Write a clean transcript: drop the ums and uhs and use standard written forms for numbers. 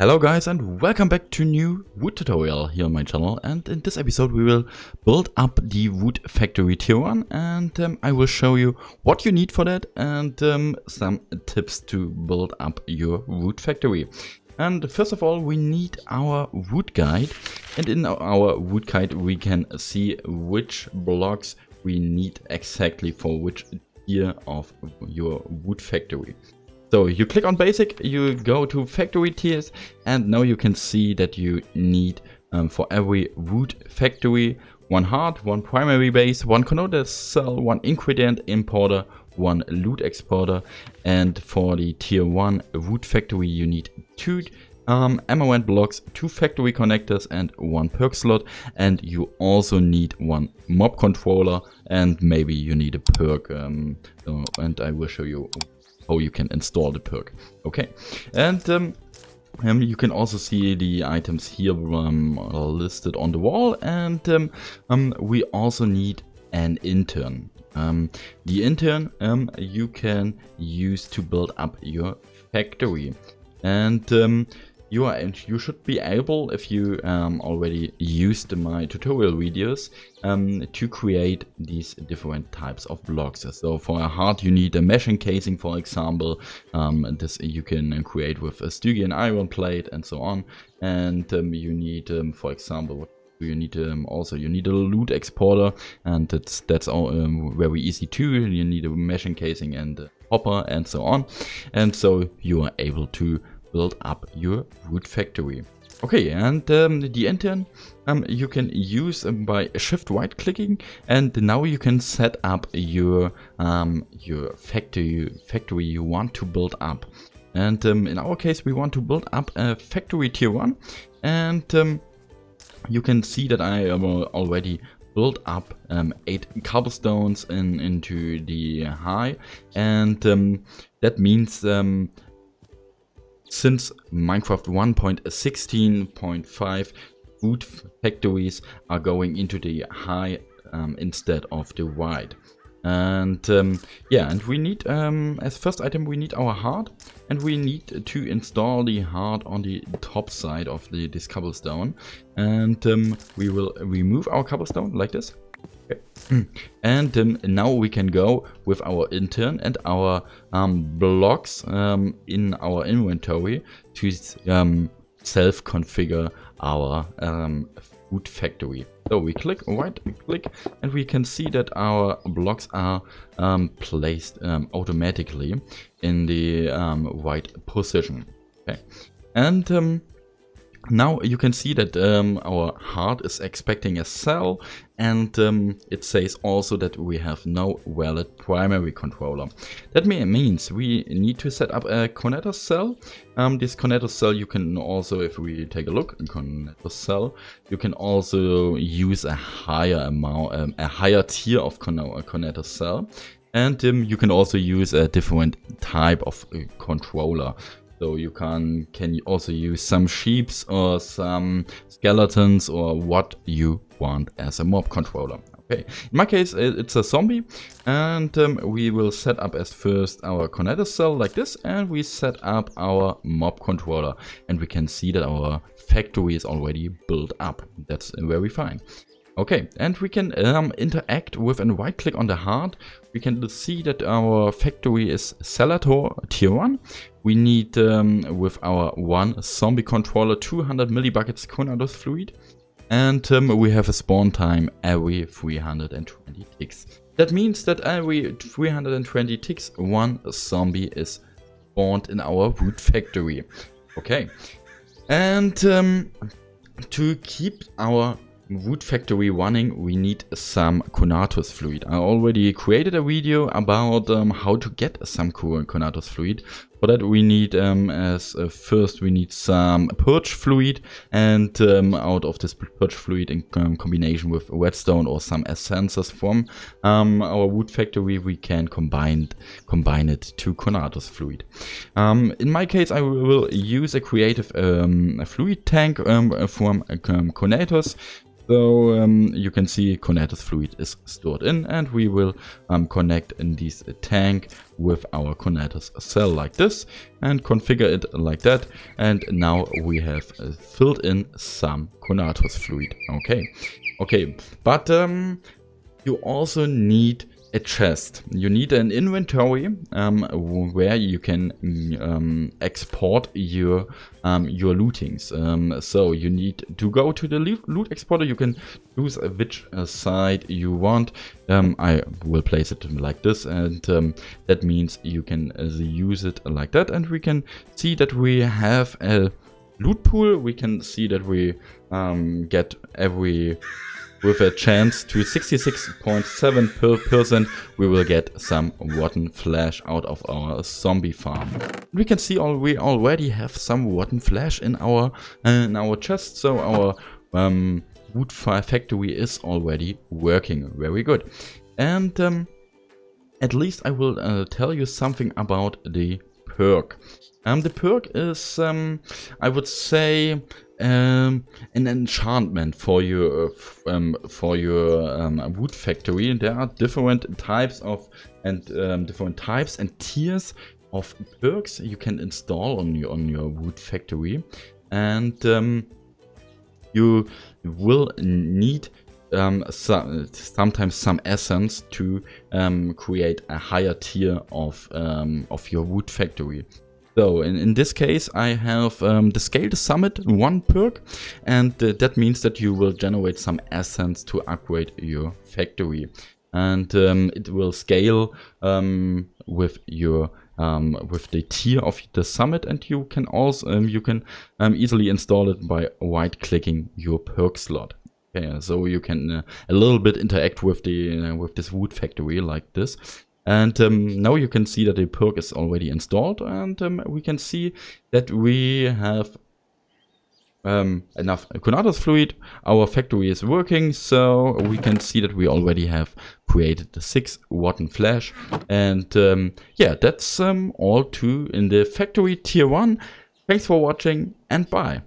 Hello guys and welcome back to new Woot tutorial here on my channel, and in this episode we will build up the Woot factory tier 1 and I will show you what you need for that and some tips to build up your Woot factory. And first of all we need our Woot guide, and in our Woot guide we can see which blocks we need exactly for which tier of your Woot factory. So you click on basic, you go to factory tiers, and now you can see that you need for every Woot factory one heart, one primary base, one connoted cell, one ingredient importer, one loot exporter, and for the tier 1 Woot factory you need 2 ammo and blocks, 2 factory connectors and 1 perk slot, and you also need 1 mob controller, and maybe you need a perk, and I will show you how you can install the perk. Okay, and you can also see the items here listed on the wall, and we also need an intern. The intern you can use to build up your factory, and you should be able, if you already used my tutorial videos, to create these different types of blocks. So for a heart you need a mesh encasing, for example. This you can create with a Stygian iron plate and so on. And you need, for example, you need also you need a loot exporter, and that's all very easy too. You need a mesh encasing and a hopper and so on, and so you are able to build up your Woot factory. Okay, and the intern you can use by shift right clicking, and now you can set up your factory you want to build up. And in our case we want to build up a factory tier 1, and you can see that I already built up 8 cobblestones into the high, and that means since Minecraft 1.16.5 Woot factories are going into the high instead of the wide. And yeah, and we need as first item we need our heart, and we need to install the heart on the top side of this cobblestone, and we will remove our cobblestone like this. Okay. And now we can go with our intern and our blocks in our inventory to self-configure our Woot factory. So we right click and we can see that our blocks are placed automatically in the right position. Okay. And now you can see that our heart is expecting a cell, and it says also that we have no valid primary controller. That means we need to set up a connector cell. This connector cell you can also, if we take a look, connector cell, you can also use a higher amount, a higher tier of connector cell, and you can also use a different type of controller. So you can also use some sheeps or some skeletons or what you want as a mob controller. Okay, in my case it's a zombie, and we will set up as first our connector cell like this, and we set up our mob controller, and we can see that our factory is already built up. That's very fine. Okay, and we can interact with and right click on the heart. We can see that our factory is Cellator tier 1. We need with our 1 zombie controller 200 millibuckets Conatos fluid, and we have a spawn time every 320 ticks. That means that every 320 ticks 1 zombie is spawned in our Woot factory. Okay, and to keep our Woot factory running we need some Conatos fluid. I already created a video about how to get some Conatos fluid. For that we need first we need some purge fluid, and out of this purge fluid in combination with redstone or some essences from our Woot factory we can combine it to Conatos fluid. In my case I will use a creative fluid tank from Conatos. So you can see Conatus fluid is stored in, and we will connect in this tank with our Conatus cell like this and configure it like that. And now we have filled in some Conatus fluid. Okay, but you also need a chest. You need an inventory where you can export your lootings. So you need to go to the loot exporter. You can choose which side you want. I will place it like this, and that means you can use it like that. And we can see that we have a loot pool. We can see that we get every... With a chance to 66.7%, we will get some rotten flesh out of our zombie farm. We can see we already have some rotten flesh in our chest, so our wood factory is already working very good. And at least I will tell you something about the perk. The perk is, I would say, an enchantment for your wood factory. There are different types and tiers of perks you can install on your wood factory, and you will need sometimes some essence to create a higher tier of your wood factory. So in this case, I have the Scale the Summit 1 perk, and that means that you will generate some essence to upgrade your factory, and it will scale with your with the tier of the summit, and you can also easily install it by right-clicking your perk slot. Okay, so you can a little bit interact with the with this wood factory like this. And now you can see that the perk is already installed, and we can see that we have enough Conatus fluid. Our factory is working, so we can see that we already have created the 6 rotten flesh. And yeah, that's all in the factory tier 1. Thanks for watching, and bye.